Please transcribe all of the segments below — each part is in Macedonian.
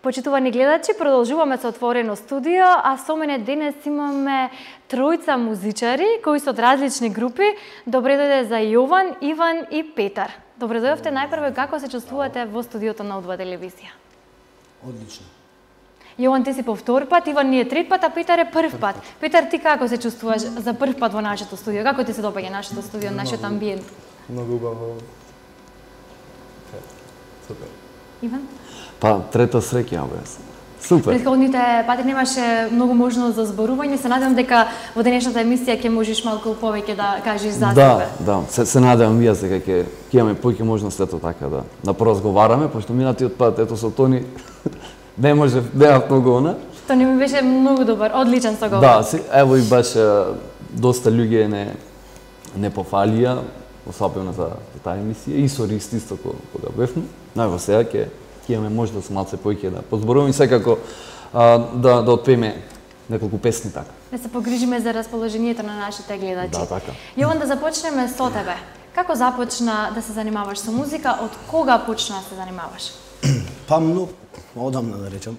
Почитувани гледачи, продолжуваме со Отворено студио, а со мене денес имаме тројца музичари кои се од различни групи. Добре дојде за Јован, Иван и Петар. Добре дојдовте. Најпрво, како се чувствувате во студиото на Удба телевизија? Одлично. Јован, ти си по втор пат, Иван ни е трет пат, а Петар е прв пат. Петар, ти како се чувствуваш за прв пат во нашето студио? Како ти се допаѓа нашето студио, нашиот амбиент? Многу убаво. Супер. Иван? Па, трета среќа, бе. Супер. Претходните пати немаше многу можност за зборување. Се надевам дека во денешната емисија ќе можеш малку повеќе да кажеш за себе. Да, се надевам вие дека ќе имаме повеќе можност ето така да поразговараме, пошто минатиот пат ето со Тони не може многу она. Тони ми беше многу добар, одличен соговор. Да, ево и беше доста луѓе не пофалија, особено за таа емисија и со Рист исто кога бевме. Најво сега ќе имаме можност да малце повеќе да позборуваме и секако да отпееме неколку песни така. Да се погрижиме за расположението на нашите гледачи. Да, така. Јован, да започнеме со тебе. Како започна да се занимаваш со музика? Од кога почна да се занимаваш? Па многу одамна да речам.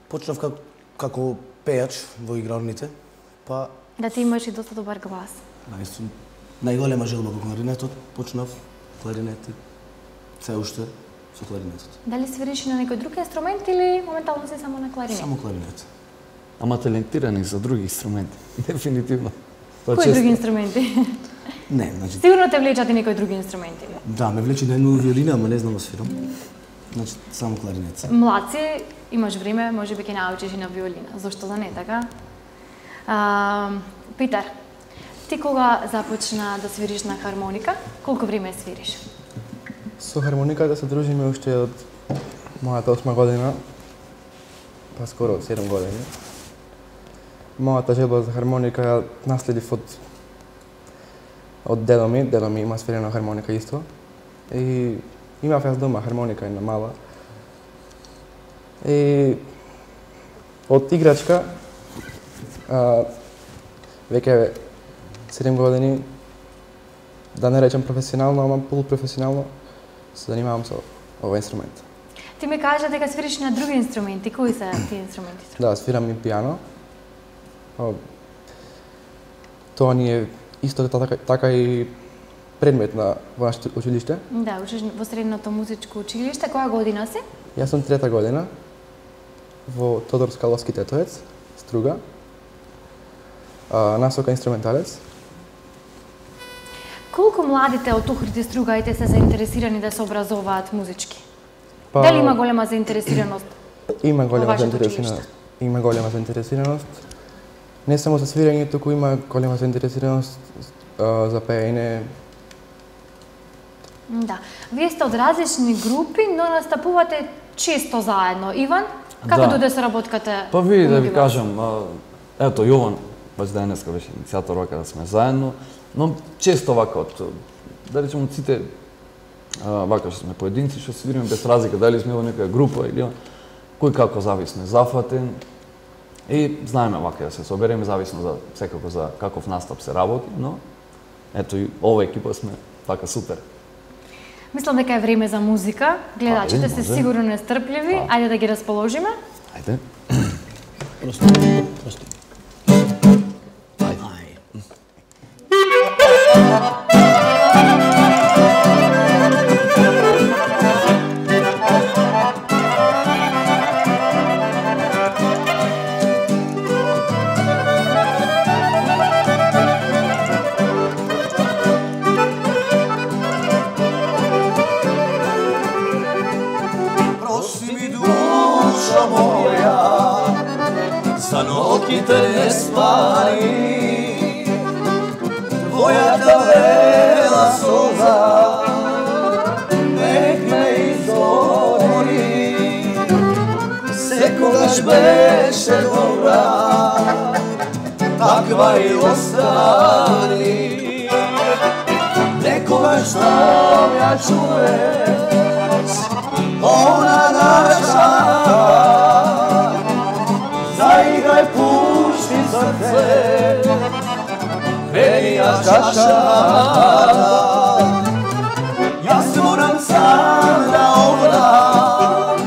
Почнав како пејач во игралните, па Да ти имаш и доста добар глас. најголема желба во кларинетот, почнав кларинет и се уште со кларинетот. Дали свириш на некој друг инструмент или моментално си само на кларинет? Само кларинет. Ама талентирани за други инструменти, дефинитивно. Кои други инструменти? Не, значи... Сигурно те влечат и некои други инструменти. Да, ме влече на едно виолина, ама не знам да свирам. Значи, само кларинет. Млад си, имаш време, може би ќе научиш и на виолина. Зошто да не, така? Питар, ти кога започна да свириш на хармоника? Колку време свириш? Со хармониката се дружиме уште од мојата 8 година, па скоро 7 години. Мојата желба за хармоника ја наследив од дедо ми. Дедо ми има свирена хармоника исто. И имав јас дома хармоника една мала. И од играчка веќе 7 години, да не речем професионално, ама полупрофесионално, се занимавам со овој инструмент. Ти ми кажа дека свириш на други инструменти. Кои се тие инструменти? Да, свирам и пијано. Тоа ни е исто така и предмет во нашето училиште. Да, учиш во средното музичко училиште. Која година си? Јас сум трета година во Тодор Скаловски тетоец, струга, насока инструменталец. Колку младите од Охрид стругаите се заинтересирани да се образуваат музички? Дали има голема заинтересираност? Има голема заинтересираност. Има голема заинтересираност. Не само за свирење, туку има голема заинтересираност за пеење. Да. Вие сте од различни групи, но настапувате често заедно. Иван, како дојде соработката? Па ви да ви кажам, ето Јован, баш денеска беше иницијатор вака да сме заедно, но често вака да речем од сите вака што сме поединци, што свириме без разлика дали сме во некоја група или кој како зависно зафатен. И знаеме вака да се собереме зависно за секако за каков настап се работи, но ето и ова екипа сме така супер. Мислам дека е време за музика. Гледачите се сигурно нестрпливи. Ајде да ги расположиме. Ајде. Просто. За ноќите не спари, твојата вела соза нек ме изгори. Секогаш беше добра, таква и остани. Некогаш знам ја чуеш, она наша. Заиграј, пушти срце, велија чаша. Јас морам сам да одам,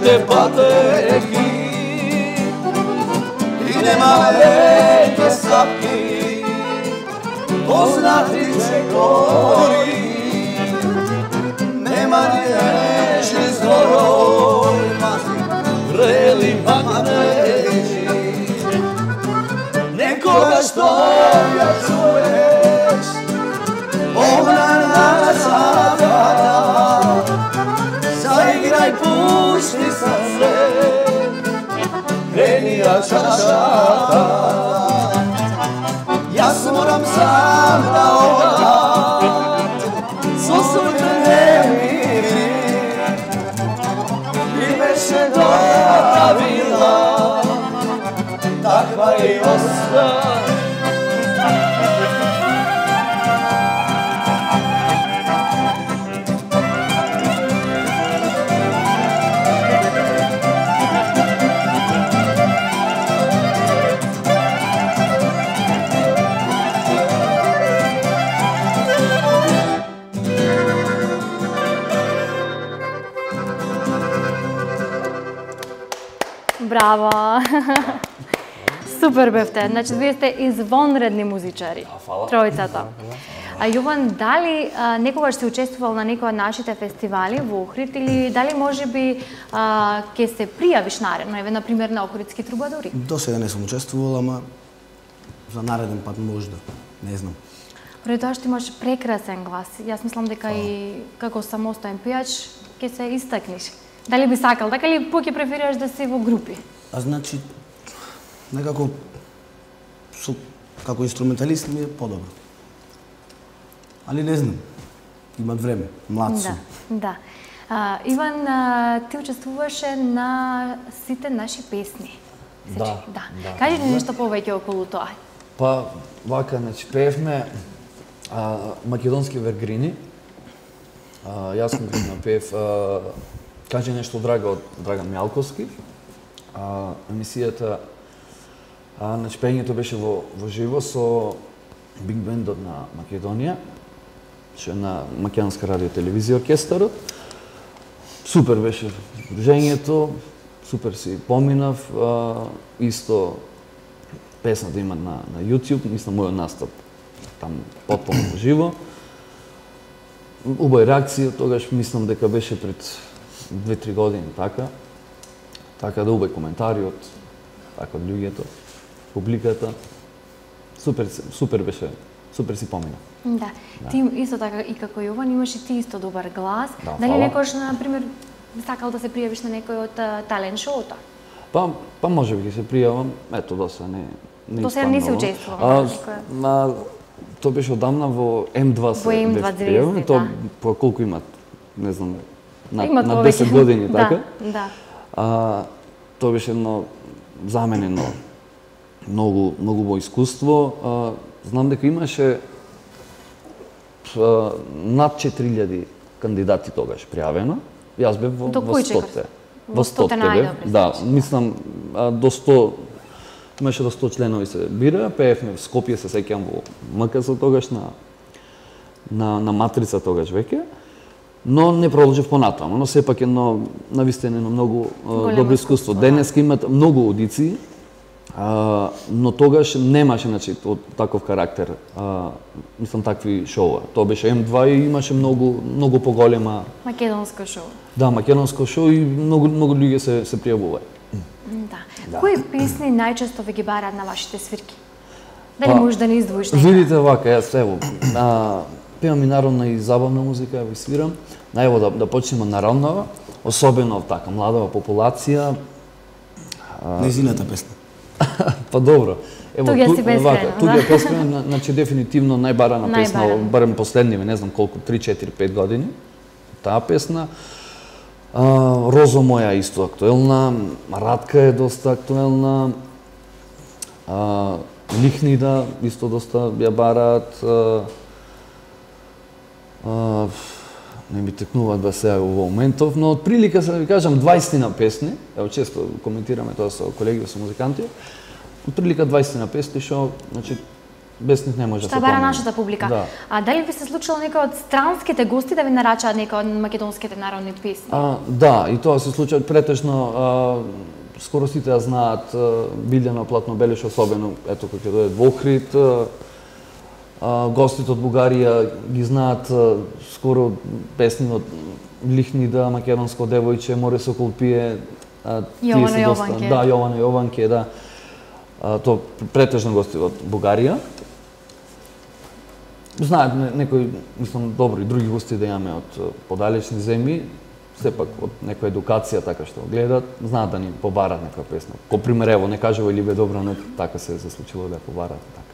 Твоите патеки и нема веќе сапки, познати чекори, нема ни речи зборови, врели магнети. Некогаш што ја чуеш, овна наша пата, заиграј, пушти срце, крени ја чашата. Јас морам сам да одам, со своите немири, и беше добра вила, таква и остана. Браво! Супер бевте. Значи, вие сте извонредни музичари. Тројцата. А Јован, дали некогаш си учествувал на некој од нашите фестивали во Охрид или дали можеби ќе се пријавиш наредно, еве на пример на Охридски трубадури? До сега не сум учествувал, ама за нареден пат можда, не знам. Поради тоа што имаш прекрасен глас. Јас мислам дека и како самостоен пејач ќе се истакнеш. Дали би сакал, така ли поќе преферираш да си во групи? А значи, некако, како инструменталист ми е подобро. Али не знам, имат време, млад сум. Да. Иван, ти учествуваше на сите наши песни. Да. Кажи ни нешто повеќе околу тоа. Па, вака, значи, пеевме македонски вергрини. Јас конкретно пеев Кажи нешто драга од Драган Мјалковски. Емисијата, значи, пењето беше во живо со биг бендот на Македонија, што е на Македонска радио телевизија оркестарот. Супер беше дружењето, супер си поминав, исто песната има на YouTube, мислам мојот настап там потполно во живо. Убави реакција, тогаш мислам дека беше пред 2-3 години така да убави коментари од луѓето, публиката. Супер беше, супер си помина. Да. Ти исто така и како Јован имаш и ти исто добар глас. Да, дали некојаш на пример сакал да се пријавиш на некој од талент шоута? Па можеби ќе се пријавам, ето доста не До сега не си учествувал. Тоа беше одамна во М2 се пријавам, тоа по колку имат, не знам, на 10 години, така? Да. Тоа беше едно за мене многу во искуство. Знам дека имаше над 4000 кандидати тогаш пријавено. Јас бев во 100-те. Во 100-те најдобри. Да, мислам до 100 имаше до 100 членови се бира, пеевме в Скопје, се сеќавам во МКС тогаш на Матрица тогаш веќе. Но не продолжив понатаму, но сепак едно навистина едно многу добро искуство. Денеска имат многу аудиции, но тогаш немаше од таков карактер, мислам такви шоуа. Тоа беше М2 и имаше многу поголема македонско шоу. Да, македонско шоу и многу луѓе се пријавуваат. Да. Кои песни најчесто ви ги бараат на вашите свирки? Дали можеш да не издвоиш нека? Видите вака, јас ево, пеам и народна и забавна музика, ја свирам. Најво да почнеме народнава, особено така младава популација. Незината песна. Па добро. Ево, туѓа песна, значи дефинитивно најбарана песна, барем последниве, не знам колку, 3-4-5 години. Таа песна. Розо моја исто актуелна, Радка е доста актуелна. Лихнида исто доста ја бараат. Не ми текнуваат да сега во моментов, но од прилика се да ви кажам 20 песни, ево често коментираме тоа со колеги, со музиканти, од прилика 20 песни што, значи, без нив не може да се Што бара промени. нашата публика. Да. А дали ви се случило некој од странските гости да ви нарачаат некој од македонските народни песни? Да, и тоа се случува претежно. Скоро сите ја знаат Билјана Платнобелиш, особено ето кога ќе дојде во Охрид. Гостите од Бугарија ги знаат скоро песни од Лихнида, Македонско девојче, Море Сокол пие. Јована Јованке. Да, Јована Јованке, да. То претежно гости од Бугарија. Знаат некои, мислам, добри други гости да имаме од подалечни земји, сепак од некоја едукација така што гледат, знаат да ни побарат некоја песна. Ко пример, ево, не кажува или бе добро, не така се случило да ја побарат така.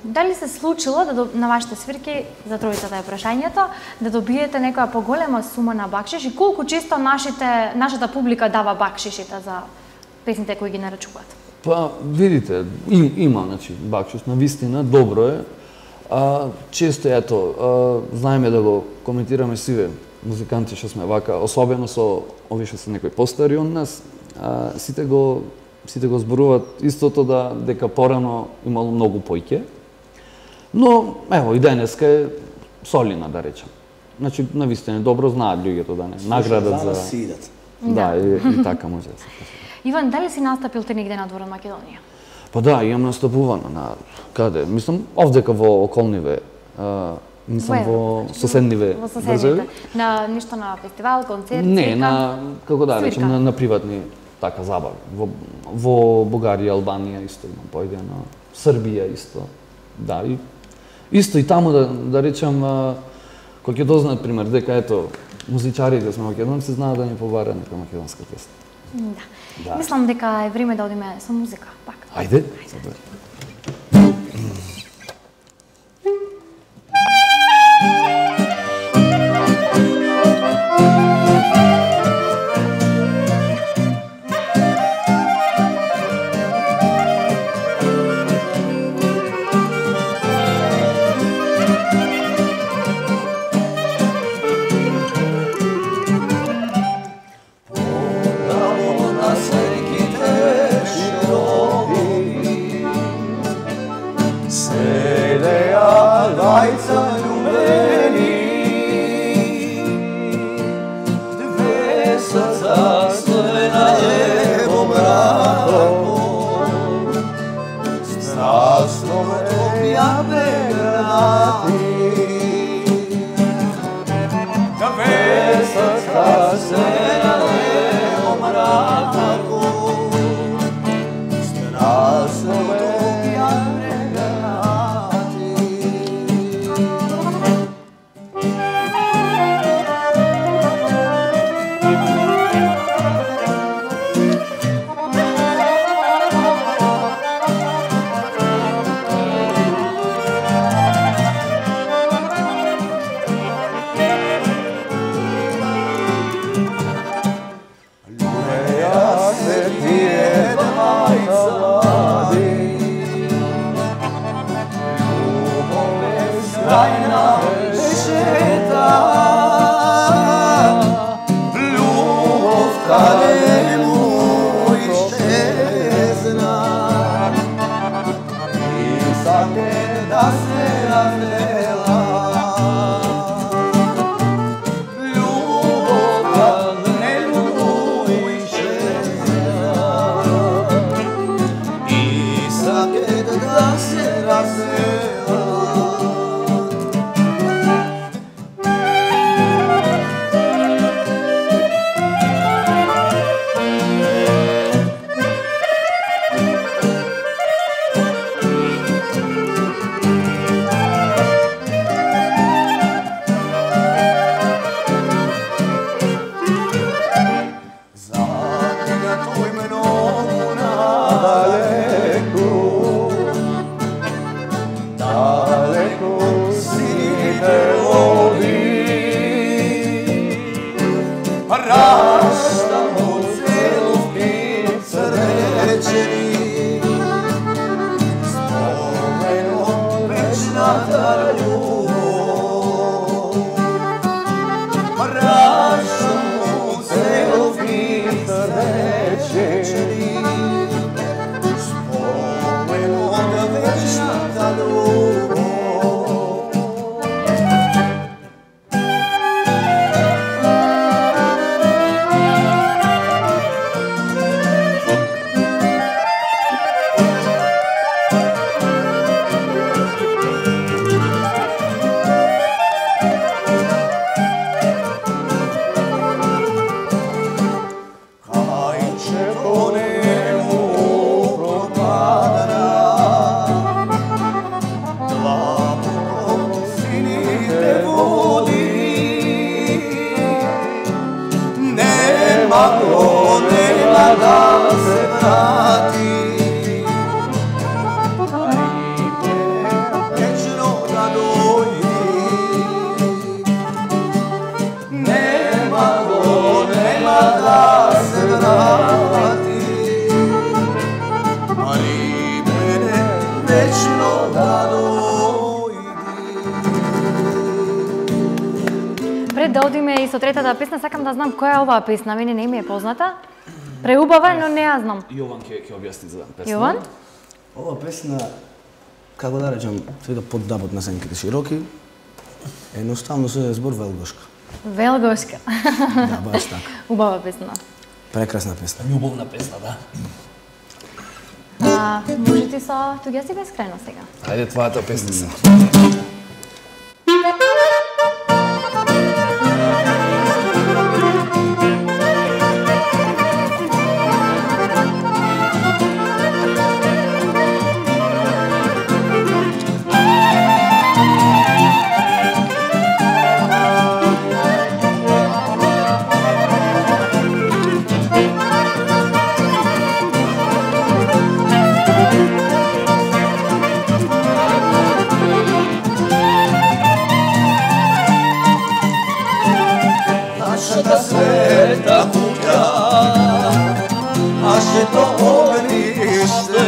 Дали се случило да на вашите свирки, за тројцата е прашањето, да добиете некоја поголема сума на бакшиш и колку често нашата публика дава бакшишите за песните кои ги нарачуваат? Па, видите, има, значи, бакшиш, навистина, добро е. Често, ето, знаеме да го коментираме сиве музиканти што сме вака, особено со овие што се некои постари од нас, сите го зборуваат истото дека порано имало многу појќе. Но, ево, и денеска е солина, да речем. Значи, навистина добро знаат луѓето да не наградат за... Сидат. Да, и така може да се кажа. Иван, дали си настапил ти негде надвор од Македонија? Па да, имам настапувано на каде? Мислам, овдека во околниве, мислам во соседниве Во држави. соседните. На ништо на фестивал, концерт, Не, свирка? на како да Свирка. речем на приватни така забави. Во Бугарија, Албанија исто имам појдено, Србија исто. Да, и исто и таму да речем кога ќе дознаат пример дека ето музичарите сме македонци знаат да ни побарат нека македонска песна. Да. Мислам дека е време да одиме со музика, пак. Ајде. Spomen od vrati. Vječno da dojdi. Nema go, nema da se vrati. Ali mene vječno da dojdi. Пред да одиме и со третата песна, сакам да знам која е оваа песна, мене не ми е позната. Преубава, но не ја знам. Јован ќе објасни за песна. Јован? Ова песна, како да речам, сега под дабот на сенките широки, едноставно се збор велгошка. Велгошка. Да, баш така. Убава песна. Прекрасна песна. Љубовна песна, да. Може ти со Туѓа си бескрајно сега. Ајде твојата песна се. Sveta kuća, našето огниšte,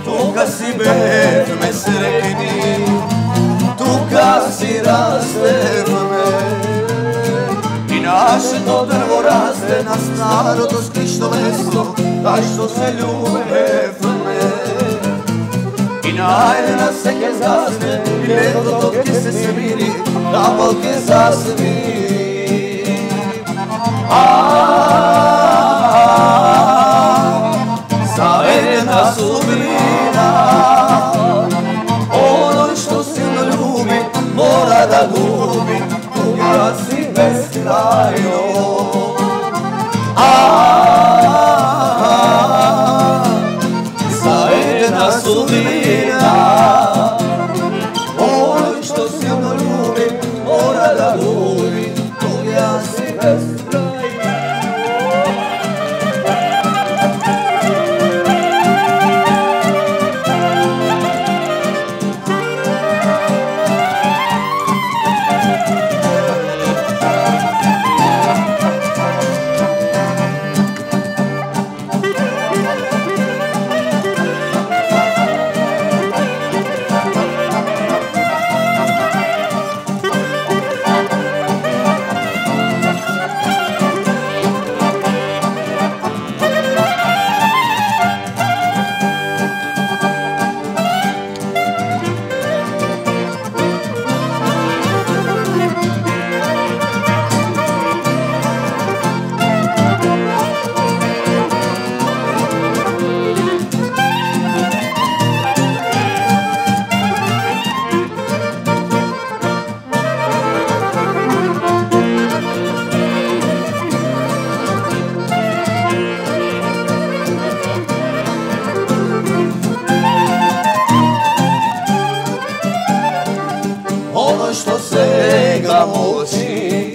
тука си бевме срекни, тука си растевме. И нашето дрво расте на старото скришно место, таа што се љубевме. И најдена се ке згасне, и летото ке се смири, капал ке засвири. За една субина, оној што силно љуби, мора да губи, туѓа си бескрајно. За една субина, оној што силно љуби, мора да губи, туѓа си бескрајно. Оно што сега молчи,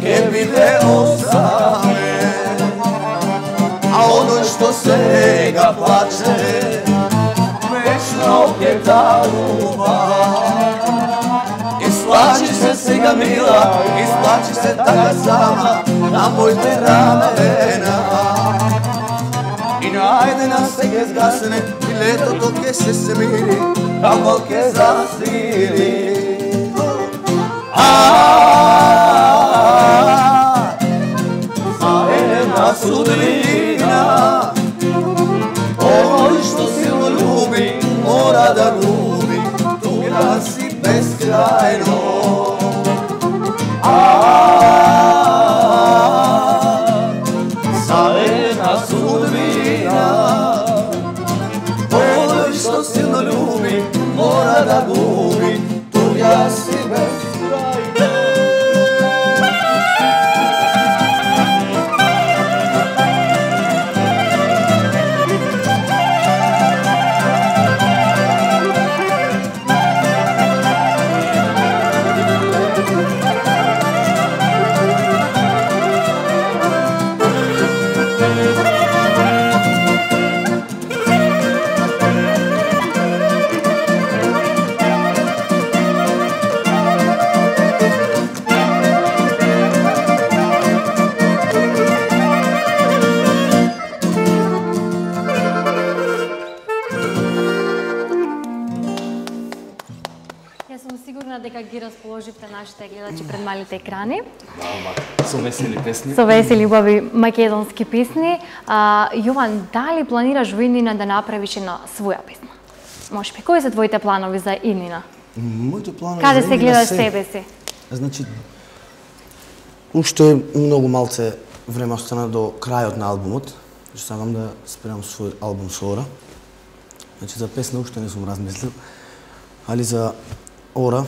ке биде осаме, а оно што сега плаче, вечно ке тарува. Isplači se сега мила, isplači se така сама на моите рамена. И најдена се ке згасне, и летото ке се смири, капал ке засвири. За една судбина, оној што силно љуби, мора да губи, туѓа си бескрајно. За една судбина, оној што силно љуби, mora da gubi, tuđa si beskrajna. дека ги расположивте нашите гледачи пред малите екрани. Со весели песни. Со весели убави македонски песни. Јован, дали планираш во иднина да направиш една своја песна? Можеби, кои се твоите планови за иднина? Моите планови Каде за се иднина гледаш се... себе си? Значи, уште многу малце време остана до крајот на албумот. Што сакам да спремам свој албум со Ора. Значи, за песна уште не сум размислил, али за Ора,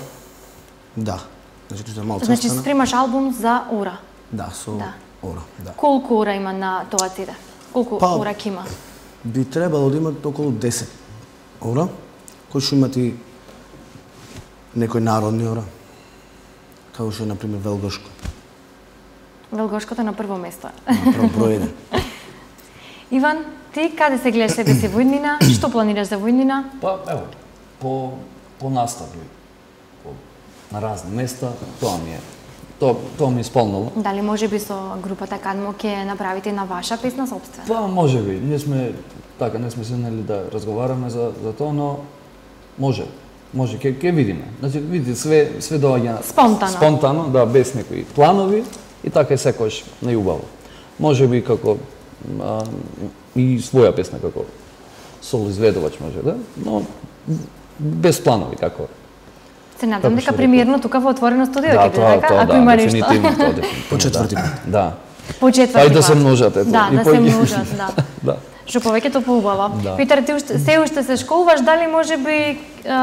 да. Значи, уште малце Значи, остана. спремаш албум за Ора. Да, со Да. Ора, да. Колку Ора има на тоа CD? Колку Па, Ора ќе има? Би требало да имат околу 10 Ора, кои што имат и некои народни Ора, како што е, например, Велгошко. Велгошкото е на прво место. Направо број 1. Иван, ти каде се гледаш себе си во иднина? Што планираш за во иднина? Па, ево, по настави, на разни места, тоа ми е. Тоа ми е исполнало. Дали може би со групата Кадмо ќе направите на ваша песна собствена? Па, може би. Не сме седнали да разговараме за тоа, но може, ќе видиме. Значи, видите, све доаѓа спонтано, да, без некои планови и така е секојаш најубаво. Може би како и своја песна како соло изведувач може да, но без планови како. Се надам дека премиерно тука во отворено студио ќе биде така, ако има нешто. Дефинитивно тоа. По четврти пат. Да. По четврти Па и пат. да се множат, ето. Да, да се множат, да. Да. Што повеќе поубаво. Да. Питер, ти се уште се школуваш, дали може би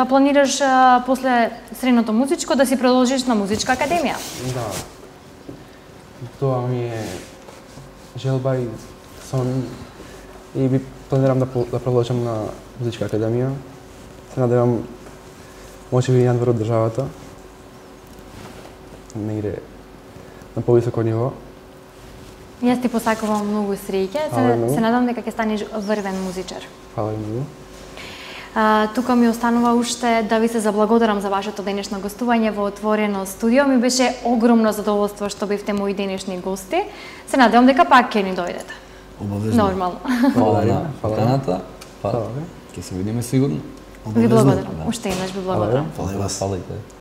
планираш после средното музичко да си продолжиш на музичка академија? Да. Тоа ми е желба и сон и би планирам да продолжам на музичка академија. Се надевам може би надвор од државата, негде на повисоко ниво. Јас ти посакувам многу среќа. Се надам дека ќе станеш врвен музичар. Фала ви многу. Тука ми останува уште да ви се заблагодарам за вашето денешно гостување во отворено студио. Ми беше огромно задоволство што бевте мои денешни гости. Се надевам дека пак ќе ни дојдете. Обавезно. Нормално. Фала на Фала. каната. Фала ви. Ќе се видиме сигурно. Ви благодарам. Уште еднаш ви благодарам. Фала и вас. Фала и те.